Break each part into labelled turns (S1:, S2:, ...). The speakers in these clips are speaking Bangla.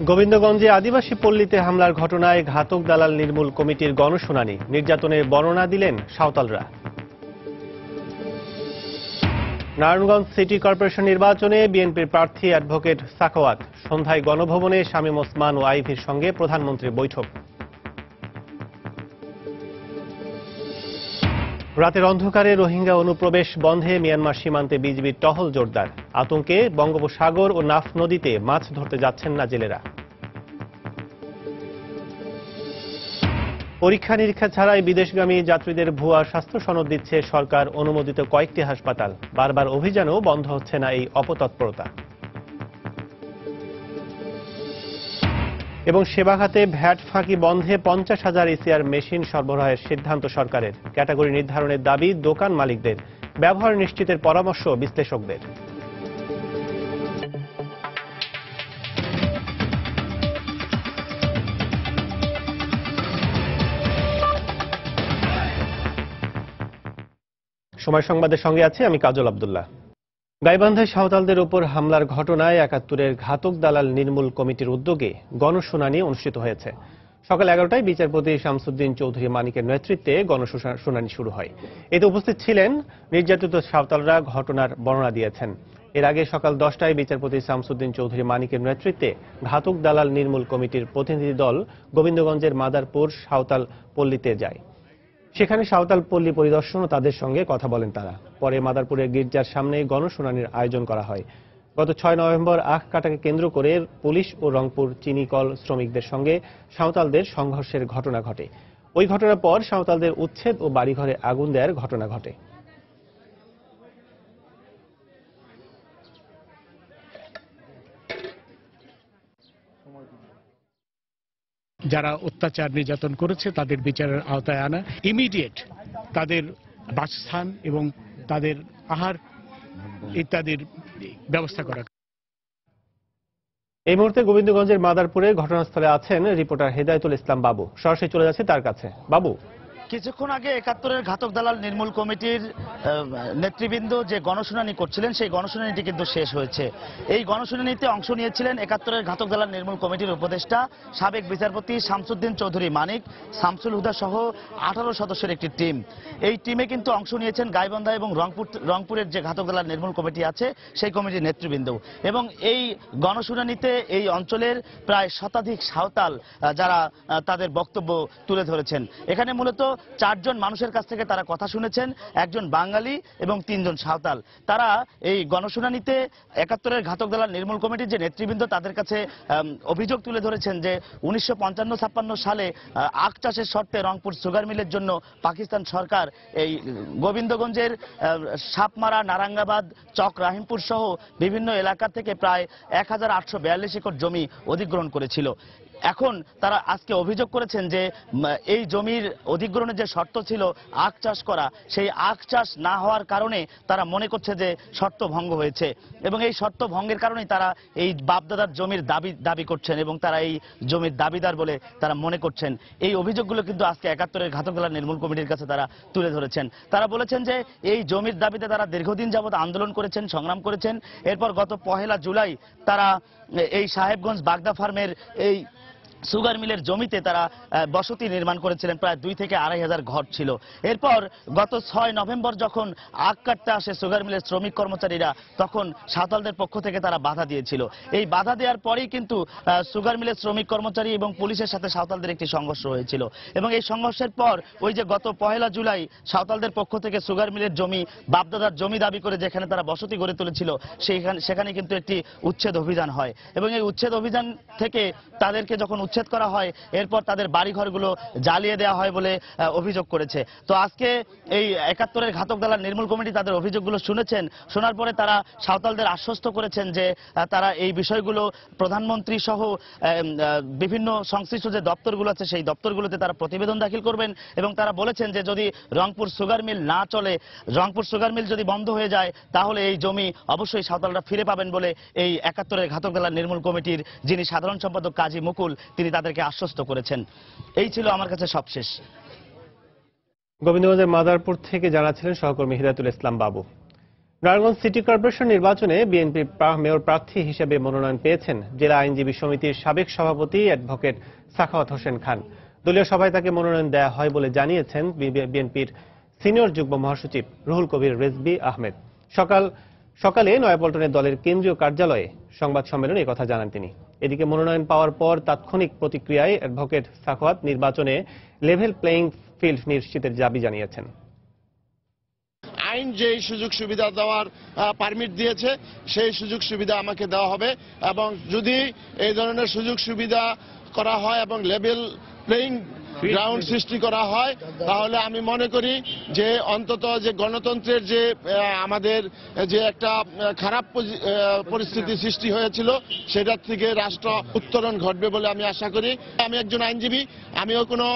S1: গোবিন্দগঞ্জে আদিবাসী পল্লীতে হামলার ঘটনায় ঘাতক দালাল নির্মূল কমিটির গণশুনানি, নির্যাতনের বর্ণনা দিলেন সাঁওতালরা। নারায়ণগঞ্জ সিটি কর্পোরেশন নির্বাচনে বিএনপির প্রার্থী অ্যাডভোকেট সাখাওয়াত, সন্ধ্যায় গণভবনে শামীম ওসমান ও আইভীর সঙ্গে প্রধানমন্ত্রীর বৈঠক। রাতের অন্ধকারে রোহিঙ্গা অনুপ্রবেশ বন্ধে মিয়ানমার সীমান্তে বিজিবির টহল জোরদার। আতঙ্কে বঙ্গোপসাগর ও নাফ নদীতে মাছ ধরতে যাচ্ছেন না জেলেরা। পরীক্ষা নিরীক্ষা ছাড়াই বিদেশগামী যাত্রীদের ভুয়া স্বাস্থ্য সনদ দিচ্ছে সরকার অনুমোদিত কয়েকটি হাসপাতাল। বারবার অভিযানও বন্ধ হচ্ছে না এই অপতৎপরতা। এবং সেবা খাতে ভ্যাট ফাঁকি বন্ধে 50,000 ইসিআর মেশিন সরবরাহের সিদ্ধান্ত সরকারের। ক্যাটাগরি নির্ধারণের দাবি দোকান মালিকদের, ব্যবহার নিশ্চিতের পরামর্শ বিশ্লেষকদের। সময় সংবাদের সঙ্গে আছি আমি কাজল আব্দুল্লাহ। গাইবান্ধায় সাঁওতালদের উপর হামলার ঘটনায় ৭১-এর ঘাতক দালাল নির্মূল কমিটির উদ্যোগে গণশুনানি অনুষ্ঠিত হয়েছে। সকাল 11টায় বিচারপতি শামসুদ্দিন চৌধুরী মানিকের নেতৃত্বে গণশুনানি শুরু হয়। এতে উপস্থিত ছিলেন নির্যাতিত সাঁওতালরা, ঘটনার বর্ণনা দিয়েছেন। এর আগে সকাল 10টায় বিচারপতি শামসুদ্দিন চৌধুরী মানিকের নেতৃত্বে ঘাতক দালাল নির্মূল কমিটির প্রতিনিধি দল গোবিন্দগঞ্জের মাদারপুর সাঁওতাল পল্লীতে যায়। সেখানে সাঁওতাল পল্লী পরিদর্শন ও তাদের সঙ্গে কথা বলেন তারা। পরে মাদারপুরের গির্জার সামনে গণশুনানির আয়োজন করা হয়। গত 6 নভেম্বর আখ কাটাকে কেন্দ্র করে পুলিশ ও রংপুর চিনিকল শ্রমিকদের সঙ্গে সাঁওতালদের সংঘর্ষের ঘটনা ঘটে। ওই ঘটনার পর সাঁওতালদের উচ্ছেদ ও বাড়িঘরে আগুন দেওয়ার ঘটনা ঘটে।
S2: যারা অত্যাচার নির্যাতন করেছে তাদের বিচারের আওতায় আনা, ইমিডিয়েট তাদের বাসস্থান এবং তাদের আহার ইত্যাদির ব্যবস্থা করা।
S1: এই মুহূর্তে গোবিন্দগঞ্জের মাদারপুরে ঘটনাস্থলে আছেন রিপোর্টার হেদায়েতুল ইসলাম বাবু। সরাসরি চলে যাচ্ছে তার কাছে। বাবু,
S3: কিছুক্ষণ আগে ৭১-এর ঘাতক দালাল নির্মূল কমিটির নেতৃবৃন্দ যে গণশুনানি করছিলেন সেই গণশুনানিটি কিন্তু শেষ হয়েছে। এই গণশুনানিতে অংশ নিয়েছিলেন ৭১-এর ঘাতক দালাল নির্মূল কমিটির উপদেষ্টা সাবেক বিচারপতি শামসুদ্দিন চৌধুরী মানিক, শামসুল হুদা সহ 18 সদস্যের একটি টিম। এই টিমে কিন্তু অংশ নিয়েছেন গাইবান্ধা এবং রংপুরের যে ঘাতক দালাল নির্মূল কমিটি আছে সেই কমিটির নেতৃবৃন্দ। এবং এই গণশুনানিতে এই অঞ্চলের প্রায় শতাধিক সাঁওতাল যারা তাদের বক্তব্য তুলে ধরেছেন। এখানে মূলত 4 জন মানুষের কাছ থেকে তারা কথা শুনেছেন, একজন বাঙালি এবং 3 জন সাঁওতাল। তারা এই গণশুনানিতে ৭১-এর ঘাতক দালাল নির্মূল কমিটির যে নেতৃবৃন্দ তাদের কাছে অভিযোগ তুলে ধরেছেন যে 1955-56 সালে আখ চাষের শর্তে রংপুর সুগার মিলের জন্য পাকিস্তান সরকার এই গোবিন্দগঞ্জের সাপমারা, নারাঙ্গাবাদ, চক রাহিমপুর সহ বিভিন্ন এলাকা থেকে প্রায় 1842 একর জমি অধিগ্রহণ করেছিল। এখন তারা আজকে অভিযোগ করেছেন যে এই জমির অধিগ্রহণের যে শর্ত ছিল আখ চাষ করা, সেই আখ চাষ না হওয়ার কারণে তারা মনে করছে যে শর্ত ভঙ্গ হয়েছে এবং এই শর্ত ভঙ্গের কারণেই তারা এই বাপদাদার জমির দাবি করছেন এবং তারা এই জমির দাবিদার বলে তারা মনে করছেন। এই অভিযোগগুলো কিন্তু আজকে ৭১-এর ঘাতক দালাল নির্মূল কমিটির কাছে তারা তুলে ধরেছেন। তারা বলেছেন যে এই জমির দাবিতে তারা দীর্ঘদিন যাবৎ আন্দোলন করেছেন, সংগ্রাম করেছেন। এরপর গত 1 জুলাই তারা এই সাহেবগঞ্জ বাগদা ফার্মের এই সুগার মিলের জমিতে তারা বসতি নির্মাণ করেছিলেন, প্রায় 2 থেকে 2,500 ঘর ছিল। এরপর গত 6 নভেম্বর যখন আখ কাটতে আসে সুগার মিলের শ্রমিক কর্মচারীরা, তখন সাঁওতালদের পক্ষ থেকে তারা বাধা দিয়েছিল। এই বাধা দেওয়ার পরেই কিন্তু সুগার মিলের শ্রমিক কর্মচারী এবং পুলিশের সাথে সাঁওতালদের একটি সংঘর্ষ হয়েছিল এবং এই সংঘর্ষের পর ওই যে গত 1 জুলাই সাঁওতালদের পক্ষ থেকে সুগার মিলের জমি, বাপদাদার জমি দাবি করে যেখানে তারা বসতি গড়ে তুলেছিল সেখানে কিন্তু একটি উচ্ছেদ অভিযান হয় এবং এই উচ্ছেদ অভিযান থেকে তাদেরকে যখন উচ্ছেদ করা হয় এরপর তাদের বাড়িঘরগুলো জ্বালিয়ে দেওয়া হয় বলে অভিযোগ করেছে। তো আজকে এই ৭১-এর ঘাতক দালাল নির্মূল কমিটি তাদের অভিযোগগুলো শুনেছেন। শোনার পরে তারা সাঁওতালদের আশ্বস্ত করেছেন যে তারা এই বিষয়গুলো প্রধানমন্ত্রী সহ বিভিন্ন সংশ্লিষ্ট যে দপ্তরগুলো আছে সেই দপ্তরগুলোতে তারা প্রতিবেদন দাখিল করবেন এবং তারা বলেছেন যে যদি রংপুর সুগার মিল না চলে, রংপুর সুগার মিল যদি বন্ধ হয়ে যায় তাহলে এই জমি অবশ্যই সাঁওতালরা ফিরে পাবেন বলে এই ৭১-এর ঘাতক দালাল নির্মূল কমিটির যিনি সাধারণ সম্পাদক কাজী মুকুল তিনি তাদেরকে আশ্বস্ত করেছেন। এই ছিল আমার কাছে সবশেষ।
S1: গোবিন্দগঞ্জের মাদারপুর থেকে জানাচ্ছিলেন সহকর্মী হেদায়েতুল ইসলাম বাবু। নারায়ণগঞ্জ সিটি কর্পোরেশন নির্বাচনে বিএনপির মেয়র প্রার্থী হিসেবে মনোনয়ন পেয়েছেন জেলা আইনজীবী সমিতির সাবেক সভাপতি অ্যাডভোকেট সাখাওয়াত হোসেন খান। দলীয় সভায় তাকে মনোনয়ন দেওয়া হয় বলে জানিয়েছেন বিএনপির সিনিয়র যুগ্ম মহাসচিব রুহুল কবির রেজভী আহমেদ। সকালে নয়াপল্টনের দলের কেন্দ্রীয় কার্যালয়ে সংবাদ সম্মেলনে একথা জানান তিনি। এদিকে মনোনয়ন পাওয়ার পর তাৎক্ষণিক প্রতিক্রিয়ায় অ্যাডভোকেট সাখাওয়াত নির্বাচনে লেভেল প্লেইং ফিল্ড নিশ্চিতের দাবি জানিয়েছেন।
S4: আইন যেই সুযোগ সুবিধা দেওয়ার পারমিট দিয়েছে সেই সুযোগ সুবিধা আমাকে দেওয়া হবে, এবং যদি এই ধরনের সুযোগ সুবিধা করা হয় এবং লেভেল প্লেইং গ্রাউন্ড সৃষ্টি করা হয়, তাহলে আমি মনে করি যে অন্তত যে গণতন্ত্রের যে আমাদের যে একটা খারাপ পরিস্থিতি সৃষ্টি হয়েছিল সেটার থেকে রাষ্ট্র উত্তরণ ঘটবে বলে আমি আশা করি। আমি একজন আইনজীবী, আমিও কোনো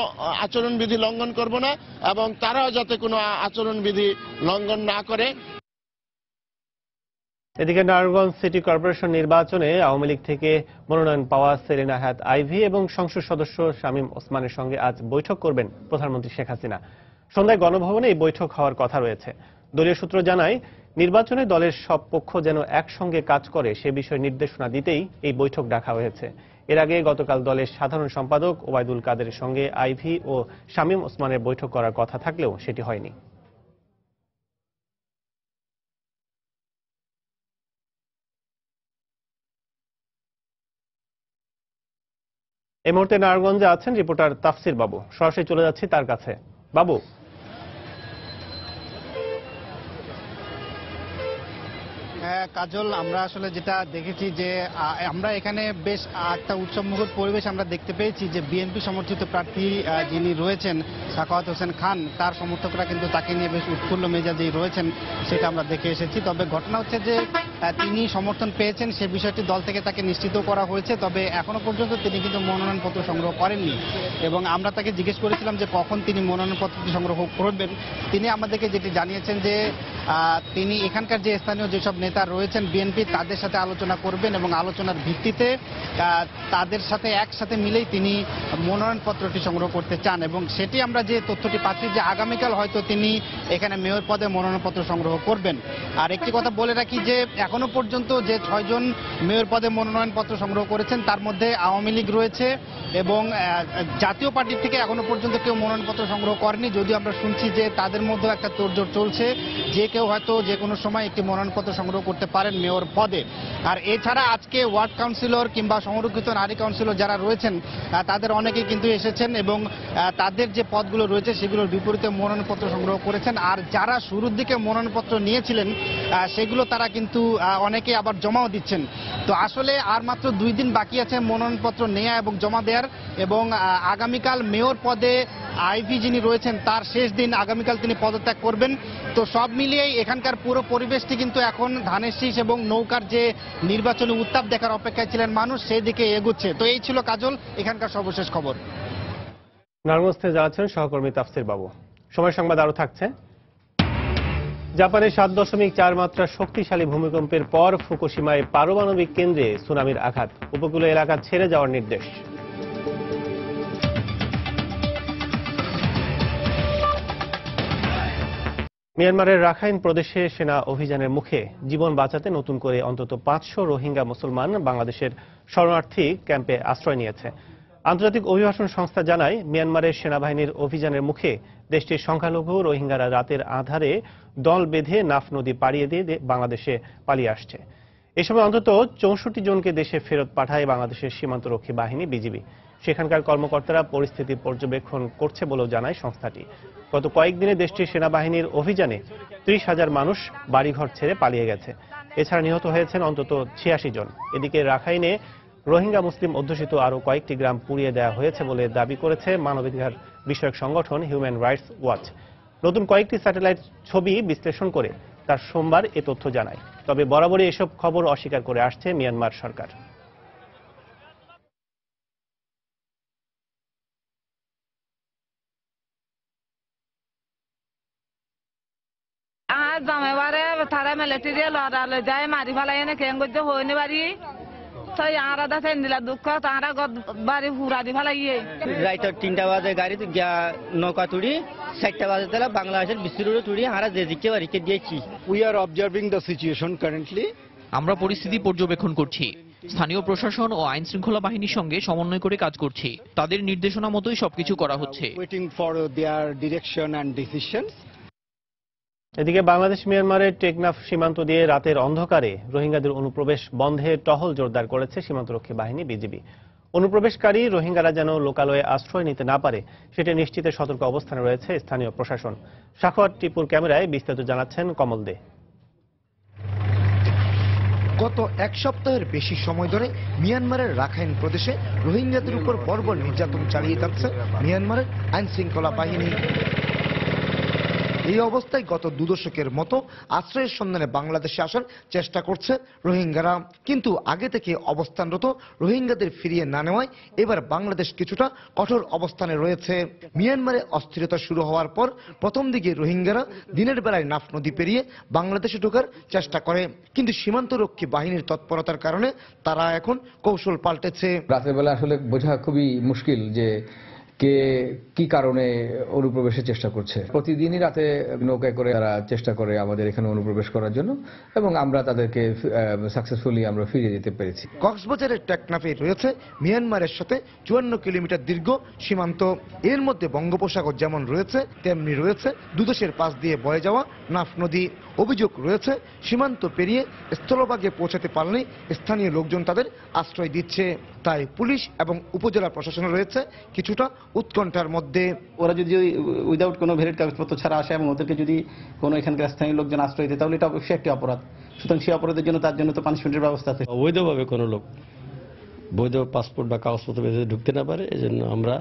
S4: আচরণবিধি লঙ্ঘন করব না, এবং তারাও যাতে কোনো আচরণবিধি লঙ্ঘন না করে।
S1: এদিকে নারায়ণগঞ্জ সিটি কর্পোরেশন নির্বাচনে আওয়ামী লীগ থেকে মনোনয়ন পাওয়া সেলিনা হায়াত আইভী এবং সংসদ সদস্য শামীম ওসমানের সঙ্গে আজ বৈঠক করবেন প্রধানমন্ত্রী শেখ হাসিনা। সন্ধ্যায় গণভবনে এই বৈঠক হওয়ার কথা রয়েছে। দলীয় সূত্র জানায়, নির্বাচনে দলের সব পক্ষ যেন একসঙ্গে কাজ করে সে বিষয়ে নির্দেশনা দিতেই এই বৈঠক ডাকা হয়েছে। এর আগে গতকাল দলের সাধারণ সম্পাদক ওবায়দুল কাদেরের সঙ্গে আইভী ও শামীম ওসমানের বৈঠক করার কথা থাকলেও সেটি হয়নি। এই মুহূর্তে নারায়ণগঞ্জে আছেন রিপোর্টার তাফসির বাবু। সরাসরি চলে যাচ্ছি তার কাছে। বাবু,
S5: কাজল, আমরা আসলে যেটা দেখেছি যে আমরা এখানে বেশ একটা উৎসবমুখর পরিবেশ আমরা দেখতে পেয়েছি যে বিএনপি সমর্থিত প্রার্থী যিনি রয়েছেন সাখাওয়াত হোসেন খান, তার সমর্থকরা কিন্তু তাকে নিয়ে বেশ উৎফুল্ল মেজাজেই রয়েছেন, সেটা আমরা দেখে এসেছি। তবে ঘটনা হচ্ছে যে তিনি সমর্থন পেয়েছেন সে বিষয়টি দল থেকে তাকে নিশ্চিত করা হয়েছে, তবে এখনো পর্যন্ত তিনি কিন্তু মনোনয়নপত্র সংগ্রহ করেননি। এবং আমরা তাকে জিজ্ঞেস করেছিলাম যে কখন তিনি মনোনয়নপত্রটি সংগ্রহ করবেন। তিনি আমাদেরকে যেটি জানিয়েছেন যে তিনি এখানকার যে স্থানীয় যেসব নেতা রয়েছেন বিএনপি তাদের সাথে আলোচনা করবেন এবং আলোচনার ভিত্তিতে তাদের সাথে একসাথে মিলেই তিনি মনোনয়নপত্রটি সংগ্রহ করতে চান। এবং সেটি আমরা যে তথ্যটি পাচ্ছি যে আগামীকাল হয়তো তিনি এখানে মেয়র পদে মনোনয়নপত্র সংগ্রহ করবেন। আর একটি কথা বলে রাখি যে এখনো পর্যন্ত যে 6 জন মেয়র পদে মনোনয়নপত্র সংগ্রহ করেছেন তার মধ্যে আওয়ামী লীগ রয়েছে এবং জাতীয় পার্টি থেকে এখনো পর্যন্ত কেউ মনোনয়নপত্র সংগ্রহ করেনি, যদিও আমরা শুনছি যে তাদের মধ্যে একটা তোড়জোড় চলছে, যে কেউ হয়তো যে কোনো সময় একটি মনোনয়নপত্র সংগ্রহ করতে পারেন মেয়র পদে। আর এছাড়া আজকে ওয়ার্ড কাউন্সিলর কিংবা সংরক্ষিত নারী কাউন্সিলর যারা রয়েছেন তাদের অনেকেই কিন্তু এসেছেন এবং তাদের যে পদগুলো রয়েছে সেগুলোর বিপরীতে মনোনয়নপত্র সংগ্রহ করেছেন। আর যারা শুরুর দিকে মনোনয়নপত্র নিয়েছিলেন সেগুলো তারা কিন্তু অনেকে আবার জমাও দিচ্ছেন। তো আসলে আর মাত্র 2 দিন বাকি আছে মনোনয়নপত্র নেওয়া এবং জমা দেওয়ার, এবং আগামীকাল মেয়র পদে আইভী যিনি রয়েছেন তার শেষ দিন, আগামীকাল তিনি পদত্যাগ করবেন। তো সব মিলিয়েই এখানকার পুরো পরিবেশটি কিন্তু এখন ধানের শীষ এবং নৌকার যে নির্বাচনী উত্তাপ দেখার অপেক্ষায় ছিলেন মানুষ, সেই দিকে এগুচ্ছে। তো এই ছিল কাজল এখানকার সর্বশেষ খবর।
S1: নারায়ণগঞ্জ থেকে জানাচ্ছেন সহকর্মী তাফসির বাবু। সময় সংবাদ আরো থাকছে। জাপানের 7.4 মাত্রা শক্তিশালী ভূমিকম্পের পর ফুকুশিমায় পারমাণবিক কেন্দ্রে সুনামির আঘাত, উপকূলীয় এলাকা ছেড়ে যাওয়ার নির্দেশ। মিয়ানমারের রাখাইন প্রদেশে সেনা অভিযানের মুখে জীবন বাঁচাতে নতুন করে অন্তত 500 রোহিঙ্গা মুসলমান বাংলাদেশের শরণার্থী ক্যাম্পে আশ্রয় নিয়েছে। আন্তর্জাতিক অভিবাসন সংস্থা জানায়, মিয়ানমারের সেনাবাহিনীর অভিযানের মুখে দেশটির সংখ্যালঘু রোহিঙ্গারা রাতের আঁধারে দল বেঁধে নাফ নদী পাড়িয়ে দিয়ে বাংলাদেশে পালিয়ে আসছে। এ সময় অন্তত 64 জনকে দেশে ফেরত পাঠায় বাংলাদেশের সীমান্তরক্ষী বাহিনী বিজিবি। সেখানকার কর্মকর্তারা পরিস্থিতি পর্যবেক্ষণ করছে বলেও জানায় সংস্থাটি। গত কয়েকদিনে দেশটির সেনাবাহিনীর অভিযানে 30,000 মানুষ বাড়িঘর ছেড়ে পালিয়ে গেছে। এছাড়া নিহত হয়েছেন অন্তত 86 জন। এদিকে রাখাইনে রোহিঙ্গা মুসলিম অধ্যুষিত আরও কয়েকটি গ্রাম পুড়িয়ে দেওয়া হয়েছে বলে দাবি করেছে মানবাধিকার বিষয়ক সংগঠন হিউম্যান রাইটস ওয়াচ। নতুন কয়েকটি স্যাটেলাইট ছবি বিশ্লেষণ করে তার সোমবার এ তথ্য জানায়। তবে বরাবরই এসব খবর অস্বীকার করে আসছে মিয়ানমার সরকার।
S6: জামাইবারে তারা মিলিটারি লড়ালে যায় মারি ফেলাই এনে কেন করতে হইনি বাড়ি তাই আরা দাতেন দিলা দুঃখ তারা বাড়ি হুরা দি ফেলাইয়ে
S7: রাইত 3টা বাজে গাড়ি গিয়া নৌকা তুড়ি 4টা বাজে তারা বাংলাদেশের বিস্তির তুড়ি হারা যে দিকে বাড়িকে দিয়েছি।
S8: We are observing the situation currently.
S9: আমরা পরিস্থিতি পর্যবেক্ষণ করছি, স্থানীয় প্রশাসন ও আইন শৃঙ্খলা বাহিনীর সঙ্গে সমন্বয় করে কাজ করছি। তাদের নির্দেশনা মতোই সবকিছু করা হচ্ছে।
S8: Waiting for their direction and decisions.
S1: এদিকে বাংলাদেশ মিয়ানমারের টেকনাফ সীমান্ত দিয়ে রাতের অন্ধকারে রোহিঙ্গাদের অনুপ্রবেশ বন্ধে টহল জোরদার করেছে সীমান্তরক্ষী বাহিনী বিজিবি। অনুপ্রবেশকারী রোহিঙ্গারা যেন লোকালয়ে আশ্রয় নিতে না পারে সেটা নিশ্চিতে সতর্ক অবস্থানে রয়েছে স্থানীয় প্রশাসন। সাখোয়াত টিপুর ক্যামেরায় বিস্তারিত জানাচ্ছেন কমল দে।
S10: গত এক সপ্তাহের বেশি সময় ধরে মিয়ানমারের রাখাইন প্রদেশে রোহিঙ্গাদের উপর বর্বর নির্যাতন চালিয়ে যাচ্ছে মিয়ানমারের আইন শৃঙ্খলা বাহিনী। এই অবস্থায় গত 2 দশকের মতো আশ্রয়ের সন্ধানে বাংলাদেশে আসার চেষ্টা করছে রোহিঙ্গারা, কিন্তু আগে থেকে অবস্থানরত রোহিঙ্গাদের ফিরিয়ে না নেওয়ায় এবার বাংলাদেশ কিছুটা কঠোর অবস্থানে রয়েছে। মিয়ানমারে অস্থিরতা শুরু হওয়ার পর প্রথম দিকে রোহিঙ্গারা দিনের বেলায় নাফ নদী পেরিয়ে বাংলাদেশে ঢোকার চেষ্টা করে, কিন্তু সীমান্তরক্ষী বাহিনীর তৎপরতার কারণে তারা এখন কৌশল পাল্টেছে।
S11: রাতের বেলা আসলে বোঝা খুবই মুশকিল যে কে কি কারণে অনুপ্রবেশের চেষ্টা করছে। প্রতিদিনই রাতে নৌকায় করে তারা চেষ্টা করে আমাদের এখানে অনুপ্রবেশ করার জন্য, এবং আমরা তাদেরকে সাকসেসফুলি আমরা ফিরিয়ে দিতে পেরেছি।
S10: কক্সবাজারের টেকনাফে রয়েছে মিয়ানমারের সাথে 54 কিলোমিটার দীর্ঘ সীমান্ত। এর মধ্যে বঙ্গোপসাগর যেমন রয়েছে তেমনি রয়েছে দুদেশের পাশ দিয়ে বয়ে যাওয়া নাফ নদী। অভিযোগ রয়েছে সীমান্ত পেরিয়ে স্থলভাগে পৌঁছাতে পারলে স্থানীয় লোকজন তাদের আশ্রয় দিচ্ছে। তাই পুলিশ এবং উপজেলা প্রশাসন রয়েছে কিছুটা উৎকণ্ঠার মধ্যে।
S12: ওরা যদি উইদাউট কোনো ভ্যালিড কাগজপত্র ছাড়া আসে এবং ওদেরকে যদি কোনো এখানকার স্থানীয় লোকজন আশ্রয় দেয় তাহলে এটা অবশ্যই একটি অপরাধ। সুতরাং সেই অপরাধের জন্য তার জন্য তো পানিশমেন্টের ব্যবস্থা আছে।
S13: অবৈধভাবে কোনো লোক বৈধ পাসপোর্ট বা কাগজপত্র বেঁধে ঢুকতে না পারে, এজন্য আমরা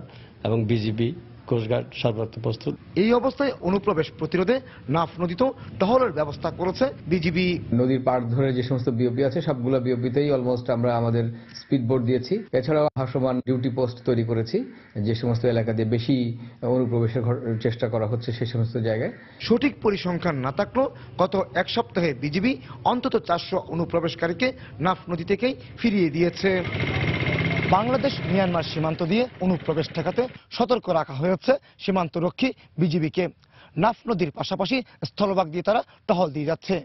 S13: এবং বিজিবি কোস্টগার্ড সর্বাত্মক প্রস্তুত।
S10: এই অবস্থায় অনুপ্রবেশ প্রতিরোধে নাফ নদীতেও টহলের ব্যবস্থা করেছে বিজিবি।
S11: নদীর পাড় ধরে যে সমস্ত বিওপি আছে সবগুলো বিওপিতেই অলমোস্ট আমরা আমাদের স্পিড বোট দিয়েছি। এছাড়াও ভাসমান ডিউটি পোস্ট তৈরি করেছি যে সমস্ত এলাকা দিয়ে বেশি অনুপ্রবেশের চেষ্টা করা হচ্ছে সেই সমস্ত জায়গায়।
S10: সঠিক পরিসংখ্যান না থাকলেও গত এক সপ্তাহে বিজিবি অন্তত 400 অনুপ্রবেশকারীকে নাফ নদী থেকেই ফিরিয়ে দিয়েছে। বাংলাদেশ মিয়ানমার সীমান্ত দিয়ে অনুপ্রবেশ ঠেকাতে সতর্ক রাখা হয়েছে সীমান্তরক্ষী বিজিবিকে। নাফ নদীর পাশাপাশি স্থলভাগ দিয়ে তারা টহল দিয়ে যাচ্ছে।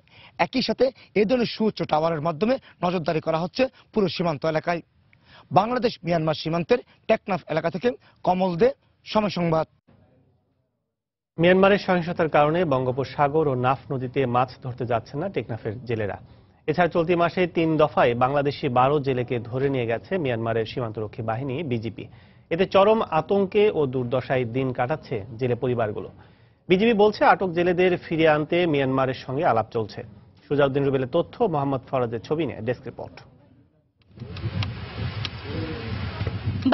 S10: একই সাথে এ ধরনের সুউচ্চ টাওয়ারের মাধ্যমে নজরদারি করা হচ্ছে পুরো সীমান্ত এলাকায়। বাংলাদেশ মিয়ানমার সীমান্তের টেকনাফ এলাকা থেকে কমল দে, সময় সংবাদ।
S1: মিয়ানমারের সহিংসতার কারণে বঙ্গোপসাগর ও নাফ নদীতে মাছ ধরতে যাচ্ছেন না টেকনাফের জেলেরা। এছাড়া চলতি মাসে 3 দফায় বাংলাদেশি 12 জেলেকে ধরে নিয়ে গেছে মিয়ানমারের সীমান্তরক্ষী বাহিনী বিজিবি। এতে চরম আতঙ্কে ও দুর্দশায় দিন কাটাচ্ছে জেলে পরিবারগুলো। বিজিবি বলছে আটক জেলেদের ফিরিয়ে আনতে মিয়ানমারের সঙ্গে আলাপ চলছে। সুজাউদ্দিন রুবেলের তথ্য, মোহাম্মদ ফরাজের ছবি নিয়ে ডেস্ক রিপোর্ট।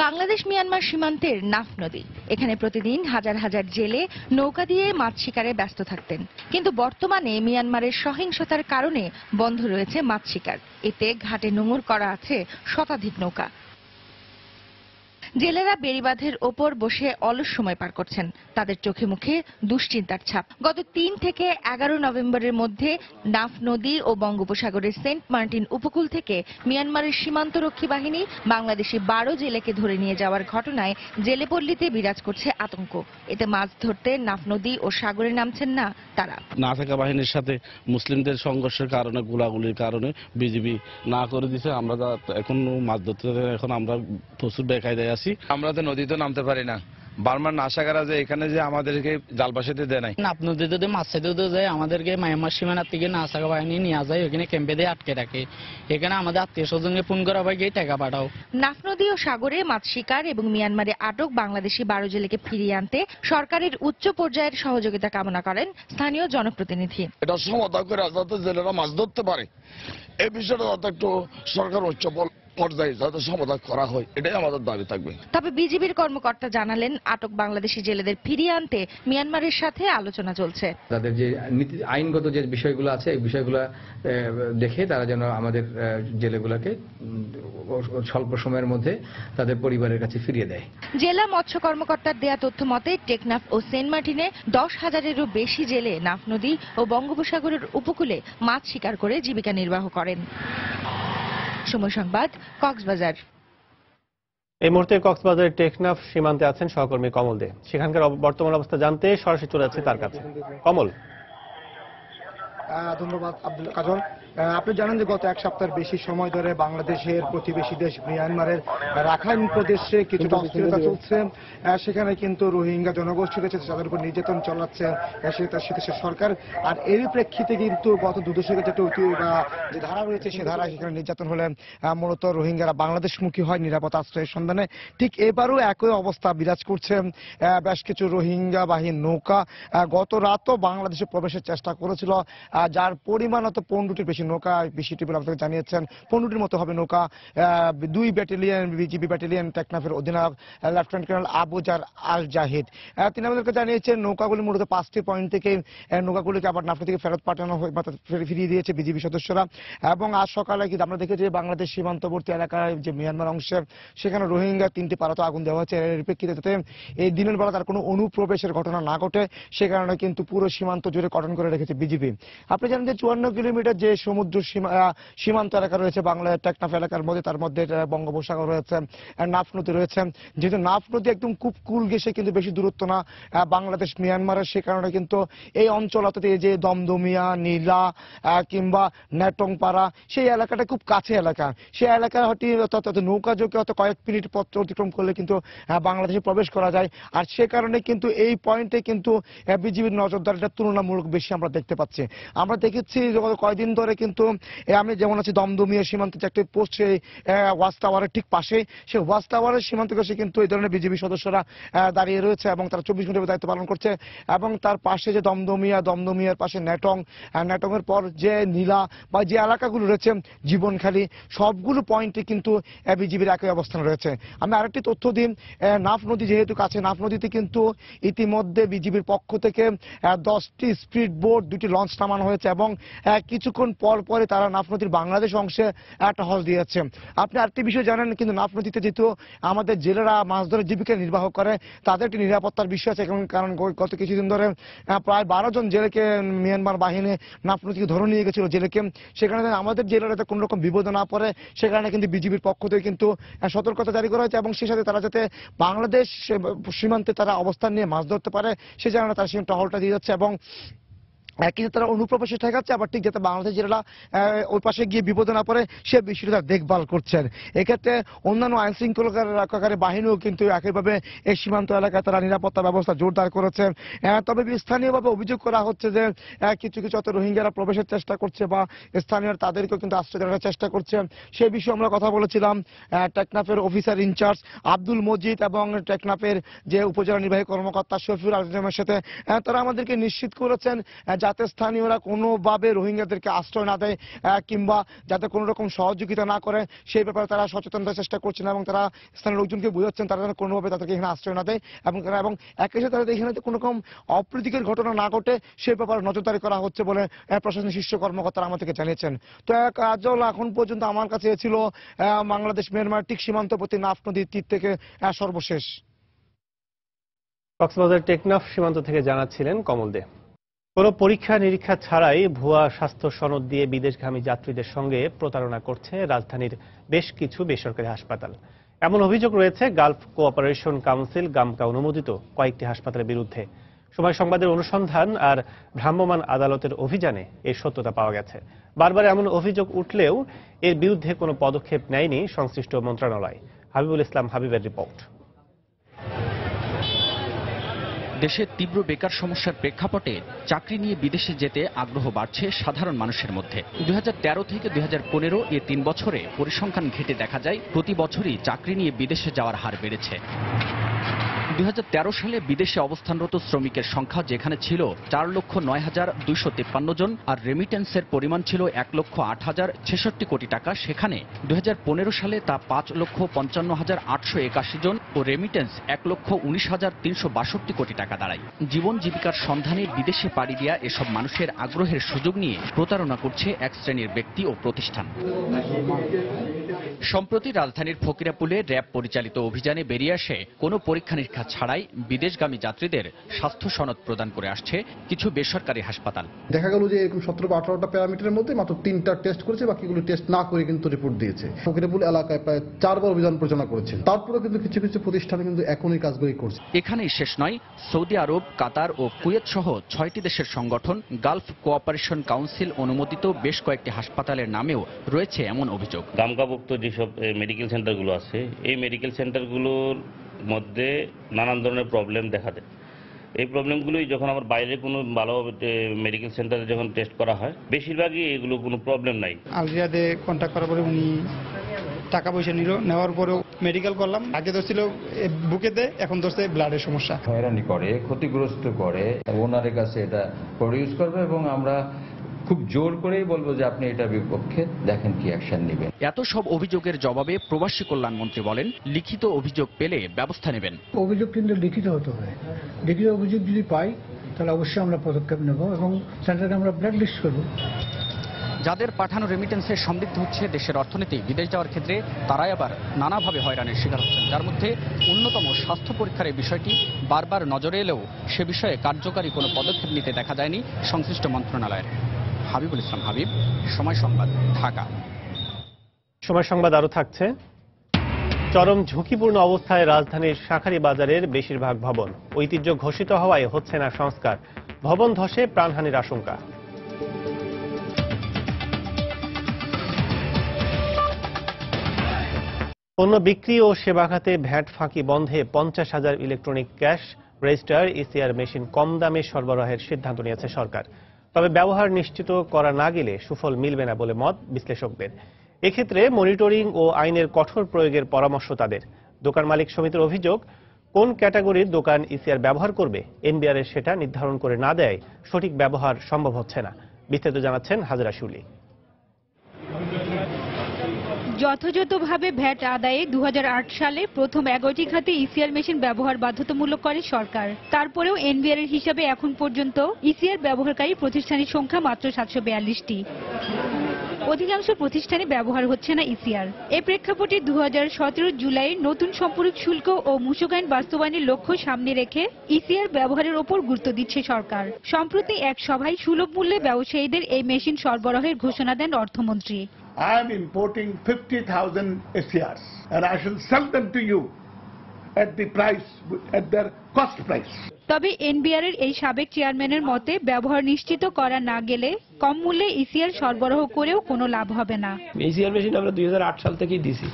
S14: বাংলাদেশ মিয়ানমার সীমান্তের নাফ নদী, এখানে প্রতিদিন হাজার হাজার জেলে নৌকা দিয়ে মাছ শিকারে ব্যস্ত থাকতেন, কিন্তু বর্তমানে মিয়ানমারের সহিংসতার কারণে বন্ধ রয়েছে মাছ শিকার। এতে ঘাটে নোঙর করা আছে শতাধিক নৌকা। জেলেরা বেড়িবাঁধের ওপর বসে অলস সময় পার করছেন, তাদের চোখে মুখে দুশ্চিন্তার ছাপ। গত 3 থেকে 11 নভেম্বরের মধ্যে নাফ নদী ও বঙ্গোপসাগরের সেন্ট মার্টিন উপকূল থেকে মিয়ানমারের সীমান্তরক্ষী বাহিনী বাংলাদেশি 12 জেলেকে ধরে নিয়ে যাওয়ার ঘটনায় জেলেপল্লীতে বিরাজ করছে আতঙ্ক। এতে মাছ ধরতে নাফ নদী ও সাগরে নামছেন না তারা।
S15: না থাকা বাহিনীর সাথে মুসলিমদের সংঘর্ষের কারণে, গোলাগুলির কারণে বিজিবি না করে দিছে। আমরা এখন মাছ ধরতে এখন আমরা প্রচুর বেকায়দায় আছি।
S16: আমরা তো নদীতে নামতে পারি না। বার্মার নাশাকারা যে এখানে যে আমাদেরকে জাল বাসাতে দেয় নাই।
S17: নাফ নদীতে যদি মাছ চাইতে যায় আমাদেরকে মায়ানমার সীমানার থেকে নাশাকা বাহিনী নিয়ে যায়, ওখানে ক্যাম্পে দিয়ে আটকে রাখে। এখানে আমাদের আত্মীয় স্বজনকে ফোন করা হয় গিয়ে টাকা পাঠাও।
S14: নাফ নদী ও সাগরে মাছ শিকার এবং মিয়ানমারে আটক বাংলাদেশি 12 জেলেকে ফিরিয়ে আনতে সরকারের উচ্চ পর্যায়ের সহযোগিতা কামনা করেন স্থানীয় জনপ্রতিনিধি।
S4: এটা সমাধান করে যাতে জেলেরা মাছ ধরতে পারে, এই বিষয়টা যাতে একটু সরকার উচ্চ পর্যায়ে যাতে সমাধান করা হয়, এটাই আমাদের দাবি থাকবে।
S14: তবে বিজিবির কর্মকর্তা জানালেন আটক বাংলাদেশি জেলেদের ফিরিয়ে আনতে মিয়ানমারের সাথে আলোচনা চলছে।
S11: তাদের যে আইনগত যে বিষয়গুলো আছে এই বিষয়গুলো দেখে তারা যেন আমাদের জেলেগুলোকে স্বল্প সময়ের মধ্যে তাদের পরিবারের কাছে ফিরিয়ে দেয়।
S14: জেলা মৎস্য কর্মকর্তার দেয়া তথ্য মতে টেকনাফ ও সেন্ট মার্টিনে 10,000-এরও বেশি জেলে নাফ নদী ও বঙ্গোপসাগরের উপকূলে মাছ শিকার করে জীবিকা নির্বাহ করেন। সময় সংবাদ, কক্সবাজার।
S1: এই মুহূর্তে কক্সবাজারের টেকনাফ সীমান্তে আছেন সহকর্মী কমল দে। সেখানকার বর্তমান অবস্থা জানতে সরাসরি চলে যাচ্ছে তার কাছে। কমল।
S10: ধন্যবাদ আব্দুল কাজল। আপনি জানেন যে গত এক সপ্তাহের বেশি সময় ধরে বাংলাদেশের প্রতিবেশী দেশ মিয়ানমারের রাখাইন প্রদেশে কিছুটা অস্থিরতা চলছে। সেখানে কিন্তু রোহিঙ্গা জনগোষ্ঠী রয়েছে, তাদের উপর নির্যাতন চালাচ্ছে দেশের সরকার। আর এরই প্রেক্ষিতে কিন্তু গত 2 দশকের যে ধারা রয়েছে সে ধারা, সেখানে নির্যাতন হলে মূলত রোহিঙ্গারা বাংলাদেশমুখী হয় নিরাপদ আশ্রয়ের সন্ধানে। ঠিক এবারও একই অবস্থা বিরাজ করছে। বেশ কিছু রোহিঙ্গা বাহিনী নৌকা গত রাতও বাংলাদেশে প্রবেশের চেষ্টা করেছিল, যার পরিমাণ হয়তো 15টির বেশি নৌকা, বিষয়টি বলে আমাদের জানিয়েছেন 15টির মতো হবে নৌকা। 2 ব্যাটালিয়ন বিজিবি ব্যাটালিয়ন টেকনাফের অধিনায়ক লেফটেন্যান্ট কর্নেল আবুজার আল জাহিদ তিনি আমাদেরকে জানিয়েছেন নৌকাগুলি মূলত 5টি পয়েন্ট থেকে নৌকাগুলিকে আবার নাফা থেকে ফেরত পাঠানো ফিরিয়ে দিয়েছে বিজিবি সদস্যরা। এবং আজ সকালে কিন্তু আমরা দেখেছি বাংলাদেশ সীমান্তবর্তী এলাকায় যে মিয়ানমার অংশে সেখানে রোহিঙ্গা 3টি পাড়াতে আগুন দেওয়া হয়েছে। এর প্রেক্ষিতে যাতে এই দিনের বেলা তার কোনো অনুপ্রবেশের ঘটনা না ঘটে সে কারণে কিন্তু পুরো সীমান্ত জুড়ে কর্ডন করে রেখেছে বিজিবি। আপনি জানেন যে 54 কিলোমিটার যে সমুদ্র সীমান্ত এলাকা রয়েছে বাংলাদেশ টেকনাফ এলাকার মধ্যে, তার মধ্যে বঙ্গোপসাগর রয়েছে, নাফ নদী রয়েছে। যেহেতু নাফ নদী একদম খুব কুল ঘেঁষে কিন্তু বেশি দূরত্ব না বাংলাদেশ মিয়ানমারের, সে কারণে কিন্তু এই অঞ্চল অর্থাৎ এই যে দমদমিয়া, নীলা কিংবা নেটংপাড়া সেই এলাকাটা খুব কাছে এলাকা। সেই এলাকা হয়তো নৌকা যোগে হয়তো কয়েক মিনিট পথ অতিক্রম করলে কিন্তু বাংলাদেশে প্রবেশ করা যায়। আর সে কারণে কিন্তু এই পয়েন্টে কিন্তু বিজিবির নজরদারিটা তুলনামূলক বেশি আমরা দেখতে পাচ্ছি। আমরা দেখেছি কয়েকদিন ধরে কিন্তু আমি যেমন আছি দমদমিয়া সীমান্তে যে একটা পোস্ট সেই ওয়াচ টাওয়ারের ঠিক পাশে, সেই ওয়াচ টাওয়ারের সীমান্ত কাছে কিন্তু এই ধরনের বিজিবি সদস্যরা দাঁড়িয়ে রয়েছে এবং তারা 24 ঘন্টা দায়িত্ব পালন করছে। এবং তার পাশে যে দমদমিয়ার পাশে নেটংয়ের পর যে নীলা বা যে এলাকাগুলো রয়েছে জীবনখালী, সবগুলো পয়েন্টে কিন্তু বিজিবির একই অবস্থান রয়েছে। আমি আরেকটি তথ্য দিই, নাফ নদী যেহেতু কাছে, নাফ নদীতে কিন্তু ইতিমধ্যে বিজিবির পক্ষ থেকে 10টি স্পিড বোট, 2টি লঞ্চ নামানো হয়েছে এবং কিছুক্ষণ পরে তারা নাফ নদীর বাংলাদেশ অংশে একটা হজ দিয়েছে। আপনি আরেকটি বিষয় জানেন কিন্তু নাফ নদীতে যেহেতু আমাদের জেলেরা মাছ ধরে জীবিকা নির্বাহ করে, তাদের একটি নিরাপত্তার বিষয় আছে। কারণ গত কিছুদিন ধরে প্রায় 12 জন জেলেকে মিয়ানমার বাহিনী নাফ নদীকে ধরে নিয়ে গেছিল জেলেকে। সেখানে আমাদের জেলেরা যাতে কোনো রকম বিপদে না পড়ে সে কারণে কিন্তু বিজিবির পক্ষ থেকে কিন্তু সতর্কতা জারি করা হয়েছে এবং সেই সাথে তারা যাতে বাংলাদেশ সীমান্তে তারা অবস্থান নিয়ে মাছ ধরতে পারে সে কারণে তারা সেই টহলটা দিয়ে যাচ্ছে এবং কিন্তু তারা অনুপ্রবেশে ঠেকাচ্ছে, আবার ঠিক যাতে বাংলাদেশ জেলেরা ওই পাশে গিয়ে বিপদে না পড়ে সে বিষয়টা তারা দেখভাল করছেন। এক্ষেত্রে অন্যান্য আইন শৃঙ্খলা রক্ষাকারী বাহিনীও কিন্তু একইভাবে এই সীমান্ত এলাকায় তারা নিরাপত্তা ব্যবস্থা জোরদার করেছেন। তবে স্থানীয়ভাবে অভিযোগ করা হচ্ছে যে কিছু অত রোহিঙ্গারা প্রবেশের চেষ্টা করছে বা স্থানীয় তাদেরকেও কিন্তু আশ্রয় দেওয়ার চেষ্টা করছে। সেই বিষয়ে আমরা কথা বলেছিলাম টেকনাফের অফিসার ইনচার্জ আব্দুল মজিদ এবং টেকনাফের যে উপজেলা নির্বাহী কর্মকর্তা শফিউল আজমের সাথে। তারা আমাদেরকে নিশ্চিত করেছেন যাতে স্থানীয়রা কোনোভাবে রোহিঙ্গাদেরকে আশ্রয় না দেয় কিংবা যাতে কোনো রকম সহযোগিতা না করে সেই ব্যাপারে তারা সচেতনতার চেষ্টা করছেন এবং তারা স্থানীয় লোকজনকে বোঝাচ্ছেন তারা যেন কোনোভাবে তাদেরকে এখানে আশ্রয় না দেয় এবং একই সাথে তারা এখানে কোনো রকম অপ্রীতিকর ঘটনা না ঘটে সেই ব্যাপারে নজরদারি করা হচ্ছে বলে প্রশাসনের শীর্ষ কর্মকর্তারা আমাদেরকে জানিয়েছেন। তো কাজল এখন পর্যন্ত আমার কাছে ছিল বাংলাদেশ মিয়ানমার ঠিক সীমান্তবর্তী নাফ নদীর তীর থেকে সর্বশেষ।
S1: কক্সবাজার টেকনাফ সীমান্ত থেকে জানাচ্ছিলেন কমল দে। কোনো পরীক্ষা নিরীক্ষা ছাড়াই ভুয়া স্বাস্থ্য সনদ দিয়ে বিদেশগামী যাত্রীদের সঙ্গে প্রতারণা করছে রাজধানীর বেশ কিছু বেসরকারি হাসপাতাল। এমন অভিযোগ রয়েছে গালফ কোঅপারেশন কাউন্সিল গামকা অনুমোদিত কয়েকটি হাসপাতালের বিরুদ্ধে। সময় সংবাদের অনুসন্ধান আর ভ্রাম্যমাণ আদালতের অভিযানে এর সত্যতা পাওয়া গেছে। বারবার এমন অভিযোগ উঠলেও এর বিরুদ্ধে কোনো পদক্ষেপ নেয়নি সংশ্লিষ্ট মন্ত্রণালয়। হাবিবুল ইসলাম হাবিবের রিপোর্ট।
S18: দেশের তীব্র বেকার সমস্যার প্রেক্ষাপটে চাকরি নিয়ে বিদেশে যেতে আগ্রহ বাড়ছে সাধারণ মানুষের মধ্যে। 2013 থেকে 2015 এ 3 বছরে পরিসংখ্যান ঘেঁটে দেখা যায় প্রতি বছরই চাকরি নিয়ে বিদেশে যাওয়ার হার বেড়েছে। 2013 সালে বিদেশে অবস্থানরত শ্রমিকের সংখ্যা যেখানে ছিল 4,09,253 জন আর রেমিটেন্সের পরিমাণ ছিল 1,08,066 কোটি টাকা, সেখানে 2015 সালে তা 5,55,881 জন ও রেমিটেন্স 1,19,362 কোটি টাকা দাঁড়ায়। জীবন জীবিকার সন্ধানে বিদেশে পাড়ি দেয়া এসব মানুষের আগ্রহের সুযোগ নিয়ে প্রতারণা করছে এক শ্রেণীর ব্যক্তি ও প্রতিষ্ঠান। সম্প্রতি রাজধানীর ফকিরাপুলে র্যাব পরিচালিত অভিযানে বেরিয়ে আসে কোনো পরীক্ষা নিরীক্ষা ছাড়াই বিদেশগামী যাত্রীদের স্বাস্থ্য সনদ প্রদান করে আসছে কিছু বেসরকারি হাসপাতাল।
S19: দেখা গেল যে এরকম 17 বা 18টা প্যারামিটারের মধ্যে মাত্র 3টা টেস্ট করেছে, বাকিগুলো টেস্ট না করে কিন্তু রিপোর্ট দিয়েছে। ফকিরাপুর এলাকায় প্রায় 4 বার অভিযান পরিচালনা করেছে, তারপরে কিন্তু কিছু কিছু প্রতিষ্ঠানে কিন্তু এখনই কাজগুলি করছে।
S18: এখানেই শেষ নয়, সৌদি আরব, কাতার ও কুয়েত সহ 6টি দেশের সংগঠন গালফ কোঅপারেশন কাউন্সিল অনুমোদিত বেশ কয়েকটি হাসপাতালের নামেও রয়েছে এমন অভিযোগ।
S20: গামকাভুক্ত যেসব মেডিকেল সেন্টারগুলো আছে, এই মেডিকেল সেন্টারগুলোর মধ্যে নানান ধরনের প্রবলেম দেখা দেয়। এই প্রবলেমগুলোই যখন আমার বাইরে কোনো ভালো মেডিকেল সেন্টারে যখন টেস্ট করা হয়, বেশিরভাগই এগুলো কোনো প্রবলেম নাই।
S5: আলজিয়াতে কন্ট্যাক্ট করার পরে উনি টাকা পয়সা নিল, নেওয়ার পরেও মেডিকেল করলাম। আগে ধরছিল বুকেতে, এখন ধরছে ব্লাডের সমস্যা।
S21: হয়রানি করে, ক্ষতিগ্রস্ত করে, ওনারের কাছে এটা প্রডিউস করবে এবং আমরা খুব জোর করেই বলবো যে আপনি এটা বিপক্ষে দেখেন কি অ্যাকশন নেবেন।
S18: এত সব অভিযোগের জবাবে প্রবাসী কল্যাণ মন্ত্রী বলেন, লিখিত অভিযোগ পেলে ব্যবস্থা নেবেন।
S22: অভিযোগ কিন্তু লিখিত হতে হয়, লিখিত অভিযোগ যদি পাই তাহলে অবশ্যই আমরা পদক্ষেপ নেব এবং সেন্টারকে আমরা ব্ল্যাক লিস্ট করব।
S18: যাদের পাঠানো রেমিটেন্সে সমৃদ্ধ হচ্ছে দেশের অর্থনীতি, বিদেশ যাওয়ার ক্ষেত্রে তারাই আবার নানাভাবে হয়রানির শিকার হচ্ছেন, যার মধ্যে অন্যতম স্বাস্থ্য পরীক্ষার এই বিষয়টি বারবার নজরে এলেও সে বিষয়ে কার্যকারী কোনো পদক্ষেপ নিতে দেখা যায়নি সংশ্লিষ্ট মন্ত্রণালয়ের। হাবিবুল ইসলাম হাবিব, সময় সংবাদ, ঢাকা।
S1: সময় সংবাদ আরো থাকছে। চরম ঝুঁকিপূর্ণ অবস্থায় রাজধানীর শাঁখারী বাজারের বেশিরভাগ ভবন, ঐতিহ্য ঘোষিত হওয়ায় হচ্ছে না সংস্কার, ভবন ধসে প্রাণহানির আশঙ্কা। পণ্য বিক্রি ও সেবা খাতে ভ্যাট ফাঁকি বন্ধে 50,000 electronic cash register ECR machine কম দামে সরবরাহের সিদ্ধান্ত নিয়েছে সরকার। তবে ব্যবহার নিশ্চিত করা না গেলে সুফল মিলবে না বলে মত বিশ্লেষকদের। এক্ষেত্রে মনিটরিং ও আইনের কঠোর প্রয়োগের পরামর্শ তাদের। দোকান মালিক সমিতির অভিযোগ, কোন ক্যাটাগরির দোকান ইসিআর ব্যবহার করবে এনবিআর সেটা নির্ধারণ করে না দেয় সঠিক ব্যবহার সম্ভব হচ্ছে না। বিস্তারিত জানাচ্ছেন হাজরা শুলি।
S23: যথাযথভাবে ভ্যাট আদায়ে 2008 সালে প্রথম 11টি খাতে ইসিআর মেশিন ব্যবহার বাধ্যতামূলক করে সরকার। তারপরেও এনবিআর এর হিসাবে এখন পর্যন্ত ইসিআর ব্যবহারকারী প্রতিষ্ঠানের সংখ্যা মাত্র 742টি। অধিকাংশ প্রতিষ্ঠানে ব্যবহার হচ্ছে না ইসিআর। এ প্রেক্ষাপটে 2017 জুলাই নতুন সম্পর্ক শুল্ক ও মূসক আইন বাস্তবায়নের লক্ষ্য সামনে রেখে ইসিআর ব্যবহারের ওপর গুরুত্ব দিচ্ছে সরকার। সম্প্রতি এক সভায় সুলভ মূল্যে ব্যবসায়ীদের এই মেশিন সরবরাহের ঘোষণা দেন অর্থমন্ত্রী।
S24: I am importing 50,000 SCRs and I shall sell them to you at the price, at their cost price.
S23: তবে এনবিআর এর এই সাবেক চেয়ারম্যানের মতে ব্যবহার নিশ্চিত করা না গেলে কম মূল্যে ইসিআর সরবরাহ করেও কোনো লাভ হবে না।
S25: ইসিআর মেশিন আমরা 2008 সাল থেকেই দিছি,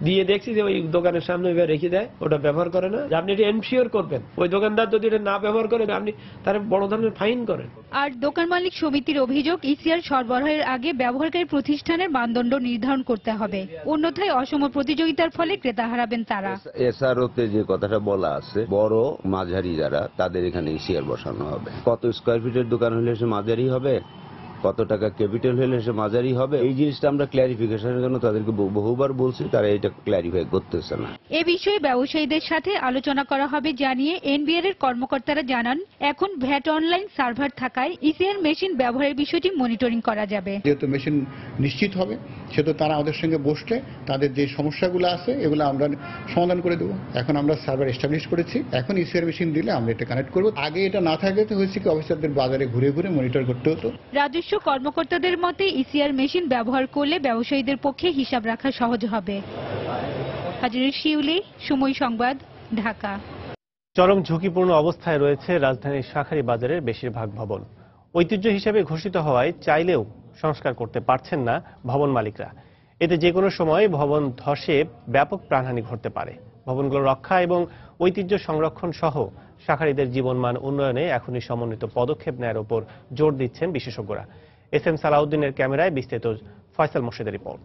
S25: দিয়ে দেখছি যে ওই দোকানের সামনে রেখে দেয়, ওটা ব্যবহার করে না। আপনি এটা এনশিওর করবেন, ওই দোকানদার যদি এটা না ব্যবহার করে আপনি তার বড় ধরনের ফাইন করেন।
S23: আর দোকান মালিক সমিতির অভিযোগ, ইসিআর সরবরাহের আগে ব্যবহারকারী প্রতিষ্ঠানের মানদণ্ড নির্ধারণ করতে হবে, অন্যথায় অসম প্রতিযোগিতার ফলে ক্রেতা হারাবেন তারা।
S26: এসআরওতে যে কথাটা বলা আছে, বড় মাঝারি যারা তাদের এখানে ইসিআর বসানো হবে। কত স্কয়ার ফিটের দোকান হলে সে মাঝারি হবে, কত টাকা ক্যাপিটাল হলে সে মাঝারি হবে, এই জিনিসটা আমরা ক্ল্যারিফিকেশনের জন্য তাদেরকে বহুবার বলছি, তারা এটা ক্ল্যারিফাই করতেছে না।
S23: এ বিষয়ে ব্যবসায়ীদের সাথে আলোচনা করা হবে জানিয়ে এনবিআর এর কর্মকর্তারা জানান, এখন ভ্যাট অনলাইন সার্ভার থাকায় ইসিআর মেশিন ব্যবহারের বিষয়টি মনিটরিং করা যাবে।
S24: যেহেতু মেশিন নিশ্চিত হবে, সেহেতু তারা আমাদের সঙ্গে বসলে তাদের যে সমস্যাগুলো আছে এগুলো আমরা সমাধান করে দেবো। এখন আমরা সার্ভার এস্টাবলিশ করেছি, এখন ইসিআর মেশিন দিলে আমরা এটা কানেক্ট করবো। আগে এটা না থাকলে হয়েছে কি, অফিসারদের বাজারে ঘুরে ঘুরে মনিটর করতে হতো।
S23: রাজস্ব কর্মকর্তাদের মতে ইসিআর মেশিন ব্যবহার করলে ব্যবসায়ীদের পক্ষে হিসাব রাখা সহজ হবে। হাজরা শিউলি, সময় সংবাদ, ঢাকা।
S1: চরম ঝুঁকিপূর্ণ অবস্থায় রয়েছে রাজধানীর শাঁখারী বাজারের বেশিরভাগ ভবন। ঐতিহ্য হিসেবে ঘোষিত হওয়ায় চাইলেও সংস্কার করতে পারছেন না ভবন মালিকরা। এতে যে কোনো সময় ভবন ধসে ব্যাপক প্রাণহানি ঘটতে পারে। ভবনগুলো রক্ষা এবং ঐতিহ্য সংরক্ষণ সহ শাঁখারীদের জীবনমান উন্নয়নে এখনই সমন্বিত পদক্ষেপ নেওয়ার উপর জোর দিচ্ছেন বিশেষজ্ঞরা। এস এম সালাউদ্দিনের ক্যামেরায় বিস্তারিত ফয়সাল মোর্শেদের রিপোর্ট।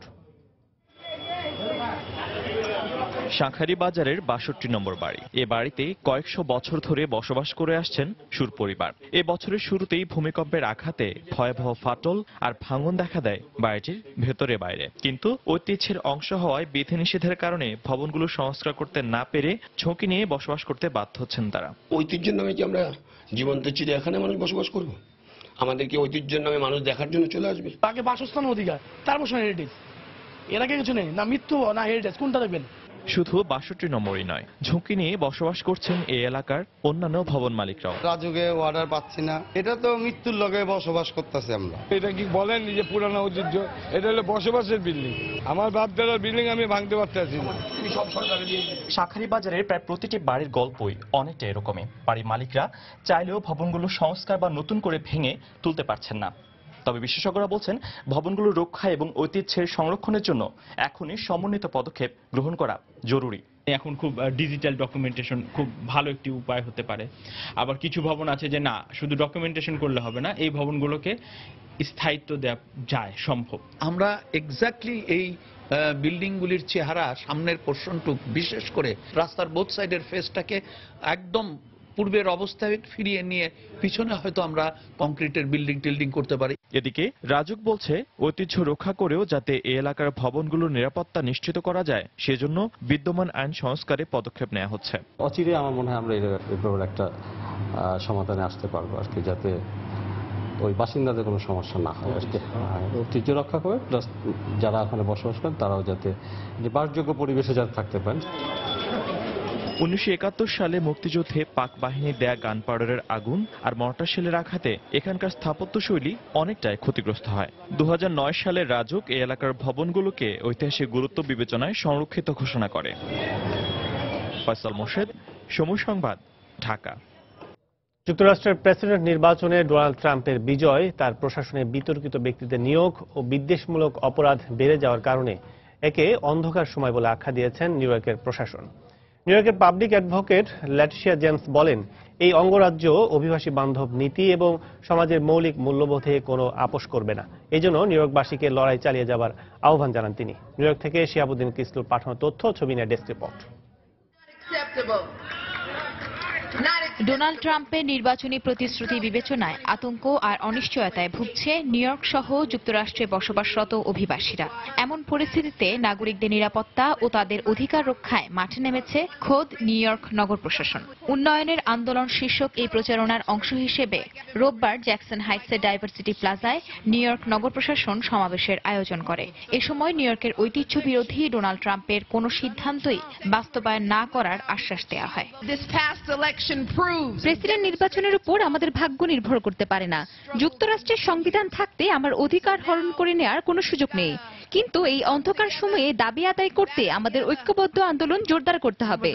S27: শাঁখারী বাজারের 62 নম্বর বাড়ি। এ বাড়িতে কয়েকশো বছর ধরে বসবাস করে আসছেন সুর পরিবার। এ বছরের শুরুতেই ভূমিকম্পের আঘাতে ভয়াবহ ফাটল আর ভাঙন দেখা দেয় বাড়িটির ভেতরে বাইরে। কিন্তু ঐতিহ্যের অংশ হওয়ায় বিধিনিষেধের কারণে ভবনগুলো সংস্কার করতে না পেরে ঝুঁকি নিয়ে বসবাস করতে বাধ্য হচ্ছেন তারা।
S28: ঐতিহ্যের নামে কি আমরা জীবন্ত চিড়িয়াখানায় মানুষ বসবাস করব? আমাদেরকে ঐতিহ্যের নামে মানুষ দেখার জন্য চলে আসবে?
S29: তাকে বাসস্থান অধিকার, তারপর হেরিটেজ, এর আগে কিছু নেই, না মৃত্যু না হেরিটেজ, কোনটা দেখবেন?
S27: শুধু 62 নম্বরই নয়, ঝুঁকি নিয়ে বসবাস করছেন এই এলাকার অন্যান্য ভবন মালিকরাও।
S2: রাজুকে অর্ডার পাচ্ছি না, এটা তো মৃত্যুর লগে বসবাস করতেছি আমরা।
S3: এটা কি বলেন যে পুরানো ঐতিহ্য? এটা হলো বসবাসের বিল্ডিং। আমার বাপদাদার বিল্ডিং আমি ভাঙতে পারতেছি না।
S27: শাঁখারী বাজারের প্রায় প্রতিটি বাড়ির গল্পই অনেকটা এরকমই। বাড়ির মালিকরা চাইলেও ভবনগুলো সংস্কার বা নতুন করে ভেঙে তুলতে পারছেন না। তবে বিশেষজ্ঞরা বলছেন, ভবনগুলো রক্ষা এবং ঐতিহ্যের সংরক্ষণের জন্য এখনই সমন্বিত পদক্ষেপ গ্রহণ করা জরুরি।
S6: এখন খুব ডিজিটাল ডকুমেন্টেশন খুব ভালো একটি উপায় হতে পারে। আবার কিছু ভবন আছে যে না, শুধু ডকুমেন্টেশন করলে হবে না, এই ভবনগুলোকে স্থায়িত্ব দেওয়া যায়, সম্ভব।
S7: আমরা এক্স্যাক্টলি এই বিল্ডিংগুলির চেহারা, সামনের পোর্শনটুক, বিশেষ করে রাস্তার বোথ সাইডের ফেসটাকে একদম পূর্বের অবস্থায় ফিরিয়ে নিয়ে পিছনে হয়তো আমরা কংক্রিটের বিল্ডিং করতে পারি।
S27: এদিকে রাজুক বলছে, ঐতিহ্য রক্ষা করেও যাতে এই এলাকার ভবনগুলোর নিরাপত্তা নিশ্চিত করা যায়, সেজন্য বিদ্যমান আইন সংস্কারে পদক্ষেপ নেওয়া হচ্ছে।
S8: অচিরে আমার মনে হয় আমরা এর ব্যাপারে একটা সমাধানে আসতে পারবো আর কি, যাতে ওই বাসিন্দাদের কোনো সমস্যা না হয় আর কি। ঐতিহ্য রক্ষা করে প্লাস যারা ওখানে বসবাস করেন তারাও যাতে বাসযোগ্য পরিবেশে যাতে থাকতে পারেন।
S27: 1971 সালে মুক্তিযুদ্ধে পাক বাহিনীর দেয়া গান পাউডারের আগুন আর মর্টার শেলের আঘাতে এখানকার স্থাপত্যশৈলী অনেকটাই ক্ষতিগ্রস্ত হয়। 2009 সালে রাজুক এই এলাকার ভবনগুলোকে ঐতিহাসিক গুরুত্ব বিবেচনায় সংরক্ষিত ঘোষণা করে। ফয়সাল মোর্শেদ, সময় সংবাদ, ঢাকা।
S1: যুক্তরাষ্ট্রের প্রেসিডেন্ট নির্বাচনে ডোনাল্ড ট্রাম্পের বিজয়, তার প্রশাসনে বিতর্কিত ব্যক্তিদের নিয়োগ ও বিদ্বেষমূলক অপরাধ বেড়ে যাওয়ার কারণে একে অন্ধকার সময় বলে আখ্যা দিয়েছেন নিউ ইয়র্কের প্রশাসন। নিউ ইয়র্কের পাবলিক অ্যাডভোকেট ল্যাটিশিয়া জেমস বলেন, এই অঙ্গরাজ্য অভিবাসী বান্ধব নীতি এবং সমাজের মৌলিক মূল্যবোধে কোনো আপোষ করবে না। এই জন্য নিউ ইয়র্কবাসীকে লড়াই চালিয়ে যাবার আহ্বান জানান তিনি। নিউ ইয়র্ক থেকে শিহাবুদ্দিন কিসলুর পাঠানো তথ্য, ছবি নিয়ে ডেস্ক রিপোর্ট।
S14: ডোনাল্ড ট্রাম্পের নির্বাচনী প্রতিশ্রুতি বিবেচনায় আতঙ্ক আর অনিশ্চয়তায় ভুগছে নিউ ইয়র্ক সহ যুক্তরাষ্ট্রে বসবাসরত অভিবাসীরা। এমন পরিস্থিতিতে নাগরিকদের নিরাপত্তা ও তাদের অধিকার রক্ষায় মাঠে নেমেছে খোদ নিউ ইয়র্ক নগর প্রশাসন। উন্নয়নের আন্দোলন শীর্ষক এই প্রচারণার অংশ হিসেবে রোববার জ্যাকসন হাইটসের ডাইভার্সিটি প্লাজায় নিউ ইয়র্ক নগর প্রশাসন সমাবেশের আয়োজন করে। এ সময় নিউ ইয়র্কের ঐতিহ্য বিরোধী ডোনাল্ড ট্রাম্পের কোনো সিদ্ধান্তই বাস্তবায়ন না করার আশ্বাস দেওয়া হয়।
S23: প্রেসিডেন্ট নির্বাচনের উপর আমাদের ভাগ্য নির্ভর করতে পারে না। যুক্তরাষ্ট্রের সংবিধান থাকতে আমার অধিকার হরণ করে নেওয়ার কোনো সুযোগ নেই, কিন্তু এই অন্ধকার সময়ে দাবি আদায় করতে আমাদের ঐক্যবদ্ধ আন্দোলন জোরদার করতে হবে।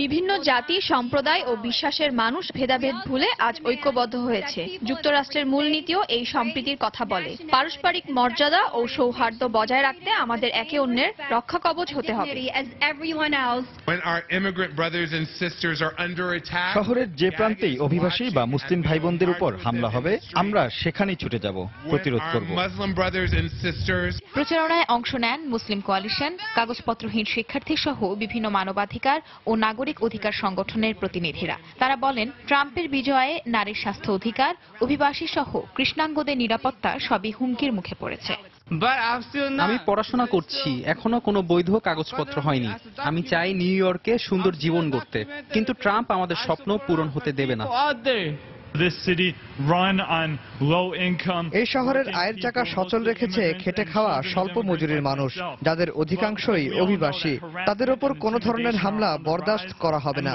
S23: বিভিন্ন জাতি, সম্প্রদায় ও বিশ্বাসের মানুষ ভেদাভেদ ভুলে আজ ঐক্যবদ্ধ হয়েছে। যুক্তরাষ্ট্রের মূলনীতিও এই সম্প্রীতির কথা বলে। পারস্পরিক মর্যাদা ও সৌহার্দ্য বজায় রাখতে আমাদের একে অন্যের রক্ষা কবচ হতে হবে।
S9: শহরের যে প্রান্তেই অভিবাসী বা মুসলিম ভাই বোনদের উপর হামলা হবে, আমরা সেখানেই ছুটে যাব, প্রতিরোধ করব।
S14: প্রচারণায় অংশ নেন মুসলিম কোয়ালিশন, কাগজপত্রহীন শিক্ষার্থী সহ বিভিন্ন মানবাধিকার ও নাগরিক অধিকার সংগঠনের প্রতিনিধিরা। তারা বলেন, ট্রাম্পের বিজয়ে নারীর স্বাস্থ্য অধিকার, অভিবাসী সহ কৃষ্ণাঙ্গদের নিরাপত্তা সবই হুমকির মুখে পড়েছে।
S12: আমি পড়াশোনা করছি, এখনো কোনো বৈধ কাগজপত্র হয়নি। আমি চাই নিউ ইয়র্কে সুন্দর জীবন গড়তে, কিন্তু ট্রাম্প আমাদের স্বপ্ন পূরণ হতে দেবে না।
S13: এই শহরের আয়ের চাকা সচল রেখেছে খেটে খাওয়া স্বল্প মজুরির মানুষ, যাদের অধিকাংশই অভিবাসী। তাদের ওপর কোনো ধরনের হামলা বরদাস্ত করা হবে না।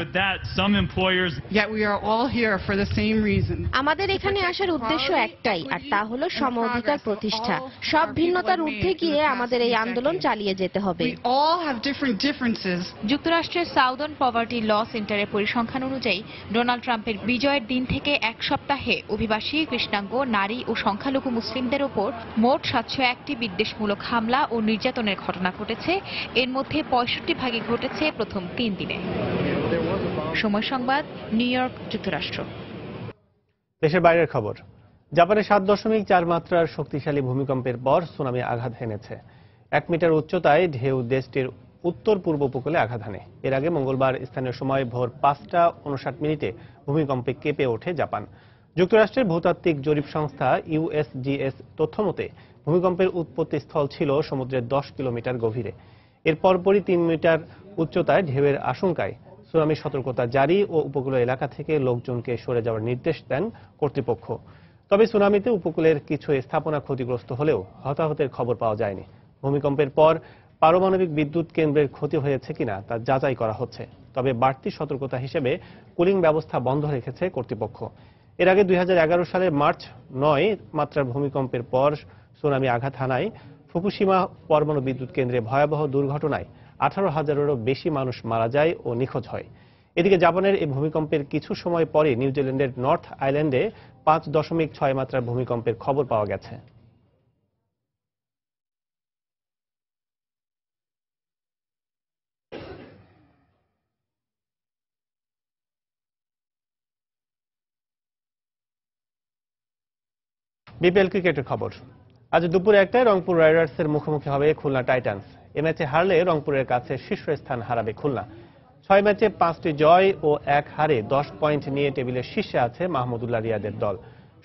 S29: আমাদের এখানে আসার উদ্দেশ্য একটাই, আর তা হলো সম অধিকার প্রতিষ্ঠা। সব ভিন্নতার ঊর্ধ্বে গিয়ে আমাদের এই আন্দোলন চালিয়ে যেতে হবে।
S14: যুক্তরাষ্ট্রের সাউদার্ন পভার্টি ল সেন্টারের পরিসংখ্যান অনুযায়ী ডোনাল্ড ট্রাম্পের বিজয়ের দিন থেকে এক সপ্তাহে অভিবাসী, কৃষ্ণাঙ্গ, নারী ও সংখ্যালঘু মুসলিমদের ওপর মোট 701টি বিদ্বেষমূলক হামলা ও নির্যাতনের ঘটনা ঘটেছে। এর মধ্যে 65 ভাগই ঘটেছে প্রথম 3 দিনে। সময় সংবাদ, নিউ ইয়র্ক, যুক্তরাষ্ট্র।
S1: দেশের বাইরের খবর। জাপানে 7.4 মাত্রার শক্তিশালী ভূমিকম্পের পর সুনামি আঘাত হেনেছে। 1 মিটার উচ্চতায় ঢেউ দেশটির উত্তর পূর্ব উপকূলে আঘাত হানে। এর আগে মঙ্গলবার স্থানীয় সময় ভোর 5:59 ভূমিকম্পে কেঁপে ওঠে জাপান। যুক্তরাষ্ট্রের ভূতাত্ত্বিক জরিপ সংস্থা ইউএসজিএস তথ্যমতে ভূমিকম্পের উৎপত্তি স্থল ছিল সমুদ্রের 10 কিলোমিটার গভীরে। এর পরপরই 3 মিটার উচ্চতায় ঢেউয়ের আশঙ্কায় সুনামি সতর্কতা জারি ও উপকূলীয় এলাকা থেকে লোকজনকে সরে যাওয়ার নির্দেশ দেন কর্তৃপক্ষ। তবে সুনামিতে উপকূলের কিছু স্থাপনা ক্ষতিগ্রস্ত হলেও হতাহতের খবর পাওয়া যায়নি। ভূমিকম্পের পর পারমাণবিক বিদ্যুৎ কেন্দ্রের ক্ষতি হয়েছে কিনা তা যাচাই করা হচ্ছে। তবে বাড়তি সতর্কতা হিসেবে কুলিং ব্যবস্থা বন্ধ রেখেছে কর্তৃপক্ষ। এর আগে 2011 সালের মার্চ 9 মাত্রার ভূমিকম্পের পর সুনামি আঘাত হানায় ফুকুশিমা পরমাণু বিদ্যুৎ কেন্দ্রে ভয়াবহ দুর্ঘটনায় 18,000-এরও বেশি মানুষ মারা যায় ও নিখোঁজ হয়। এদিকে জাপানের এই ভূমিকম্পের কিছু সময় পরে নিউজিল্যান্ডের নর্থ আইল্যান্ডে 5.6 মাত্রার ভূমিকম্পের খবর পাওয়া গেছে। বিপিএল ক্রিকেটের খবর। আজ দুপুরে 1টায় রংপুর রাইডার্সের মুখোমুখি হবে খুলনা টাইটান্স। এ ম্যাচে হারলে রংপুরের কাছে শীর্ষস্থান হারাবে খুলনা। 6 ম্যাচে 5টি জয় ও 1 হারে 10 পয়েন্ট নিয়ে টেবিলের শীর্ষে আছে মাহমুদুল্লাহ রিয়াদের দল।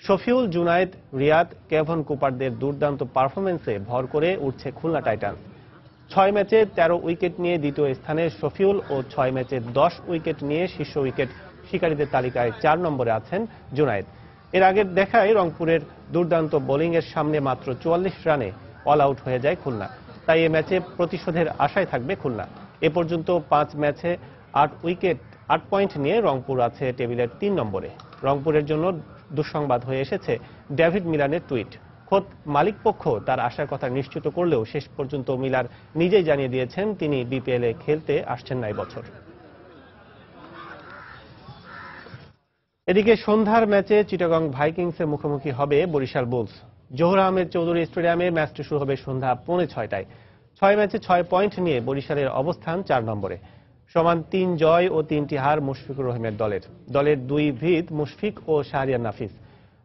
S1: শফিউল, জুনায়েদ, রিয়াদ, কেভন কুপারদের দুর্দান্ত পারফরমেন্সে ভর করে উঠছে খুলনা টাইটান্স। 6 ম্যাচে 13 উইকেট নিয়ে দ্বিতীয় স্থানে শফিউল ও 6 ম্যাচে 10 উইকেট নিয়ে শীর্ষ উইকেট শিকারীদের তালিকায় 4 নম্বরে আছেন জুনায়েদ। এর আগের দেখায় রংপুরের দুর্দান্ত বোলিংয়ের সামনে মাত্র 44 রানে অল আউট হয়ে যায় খুলনা। তাই এই ম্যাচে প্রতিশোধের আশায় থাকবে খুলনা। এ পর্যন্ত 5 ম্যাচে 8 পয়েন্ট নিয়ে রংপুর আছে টেবিলের 3 নম্বরে। রংপুরের জন্য দুঃসংবাদ হয়ে এসেছে ডেভিড মিলানের টুইট। খোদ মালিকপক্ষ তার আশার কথা নিশ্চিত করলেও শেষ পর্যন্ত মিলার নিজেই জানিয়ে দিয়েছেন তিনি বিপিএলে খেলতে আসছেন না এবছর। এদিকে সন্ধ্যার ম্যাচে চিটাগং ভাইকিংসের মুখোমুখি হবে বরিশাল বুলস। জহুর আহমেদ চৌধুরী স্টেডিয়ামে ম্যাচটি শুরু হবে সন্ধ্যা 5:45টায়। 6 ম্যাচে 6 পয়েন্ট নিয়ে বরিশালের অবস্থান 4 নম্বরে। সমান 3 জয় ও 3টি হার মুশফিকুর রহিমের দলের 2 ভিত মুশফিক ও শাহরিয়ার নাফিস।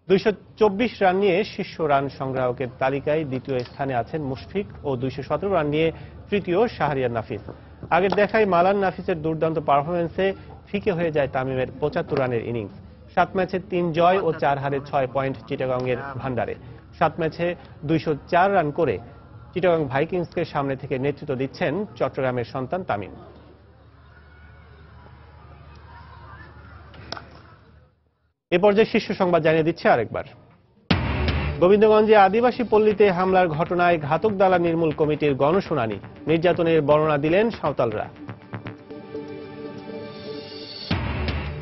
S1: 224 রান নিয়ে শীর্ষ রান সংগ্রাহকের তালিকায় দ্বিতীয় স্থানে আছেন মুশফিক ও 217 রান নিয়ে তৃতীয় শাহরিয়ার নাফিস। আগের দেখায় মালান নাফিসের দুর্দান্ত পারফরমেন্সে ফিকে হয়ে যায় তামিমের 75 রানের ইনিংস। 7 ম্যাচে 3 জয় ও 4 হারে 6 পয়েন্ট চিটাগংয়ের ভান্ডারে। 7 ম্যাচে 204 রান করে চিটাগং ভাইকিংসকে সামনে থেকে নেতৃত্ব দিচ্ছেন চট্টগ্রামের সন্তান তামিম। এ পর্যায়ে শীর্ষ সংবাদ জানিয়ে দিচ্ছে আরেকবার। গোবিন্দগঞ্জে আদিবাসী পল্লীতে হামলার ঘটনায় ঘাতক দালাল নির্মূল কমিটির গণশুনানি। নির্যাতনের বর্ণনা দিলেন সাঁওতালরা।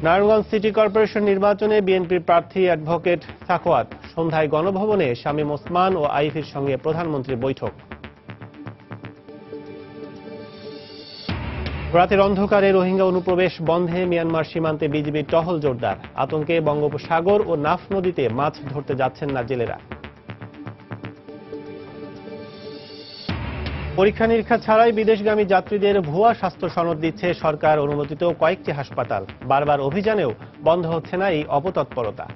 S1: নারায়ণগঞ্জ সিটি কর্পোরেশন নির্বাচনে বিএনপির প্রার্থী অ্যাডভোকেট সাখওয়াত। সন্ধ্যায় গণভবনে শামীম ওসমান ও আইভীর সঙ্গে প্রধানমন্ত্রীর বৈঠক। রাতের অন্ধকারে রোহিঙ্গা অনুপ্রবেশ বন্ধে মিয়ানমার সীমান্তে বিজিবির টহল জোরদার। আতঙ্কে বঙ্গোপসাগর ও নাফ নদীতে মাছ ধরতে যাচ্ছেন না জেলেরা। পরীক্ষা নিরীক্ষা ছাড়াই বিদেশগামী যাত্রীদের ভুয়া স্বাস্থ্য সনদ দিচ্ছে সরকার অনুমোদিত কয়েকটি হাসপাতাল। বারবার অভিযানেও বন্ধ হচ্ছে না এই অপতৎপরতা।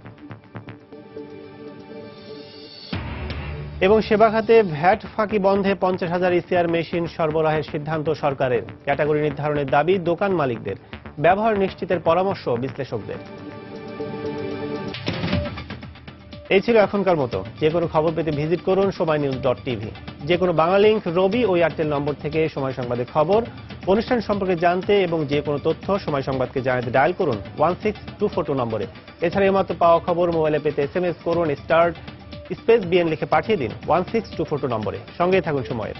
S1: এবং সেবা খাতে ভ্যাট ফাঁকি বন্ধে 50,000 ইসিআর মেশিন সরবরাহের সিদ্ধান্ত সরকারের। ক্যাটাগরি নির্ধারণের দাবি দোকান মালিকদের। ব্যবহার নিশ্চিতের পরামর্শ বিশ্লেষকদের। এই ছিল এখনকার মতো। যে কোনো খবর পেতে ভিজিট করুন সময়নিউজ.tv। যে কোনো বাংলা লিংক, রবি ও এয়ারটেল নম্বর থেকে সময় সংবাদের খবর, অনুষ্ঠান সম্পর্কে জানতে এবং যে কোনো তথ্য সময় সংবাদকে জানাতে ডায়াল করুন 16242 নম্বরে। এছাড়া এইমাত্র পাওয়া খবর মোবাইলে পেতে SMS করুন *BN লিখে পাঠিয়ে দিন 16242 নম্বরে। সঙ্গে থাকুন সময়ের।